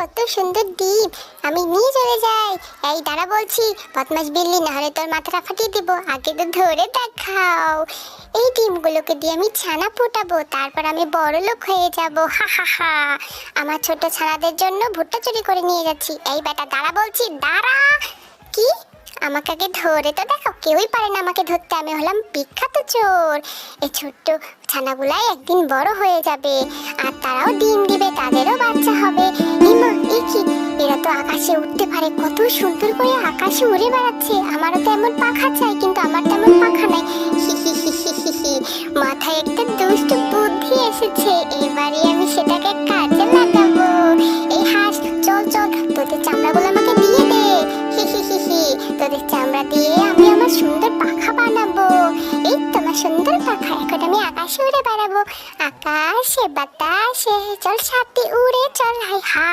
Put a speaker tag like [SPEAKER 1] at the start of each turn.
[SPEAKER 1] কত সুন্দর ডিম, আমি নিয়ে চলে যাই। এই দাঁড়া বলছি, বদমাস বিল্লি, না হলে তোর মাথাটা ফাটিয়ে দিব। আগে তো ধরে দেখাও। এই ডিমগুলোকে দিয়ে আমি ছানা ফোটাবো, তারপর আমি বড় লোক হয়ে যাব। হা হা হা। আমার ছোট ছানাদের জন্য ভুট্টা চুরি করে নিয়ে যাচ্ছি। এই বেটা দাঁড়া বলছি, দাঁড়া। কি? আমাকে আগে ধরে তো দেখো, কেউই পারে না আমাকে ধরতে। আমি হলাম বিখ্যাত চোর। এই ছোট্ট ছানাগুলাই একদিন বড় হয়ে যাবে, আর তারাও ডিম দিবে, তাদেরও বাচ্চা হবে। ইমা, এ কি? এরা তো আকাশে উঠতে পারে, কত সুন্দর করে আকাশে উড়ে বেড়াচ্ছে। আমারও তো এমন পাখা চাই, কিন্তু আমার তেমন পাখা নাই। হি হি হি হি হি হি। মাথায় একটা দুষ্ট বুদ্ধি এসেছে, এবারে আমি সেটাকে কাজে লাগাবো। এই হাঁস, চল চল, তোদের চামড়াগুলো আমাকে দিয়ে দে। হি হি হি হি। তোদের চামড়া দিয়ে আমি আমার সুন্দর পাখা বানাবো। এই তোমার সুন্দর পাখা, এখন আমি আকাশে উড়ে বেড়াবো। আকাশে বাতাসে চল, সাথে উড়ে চল, হাই হা।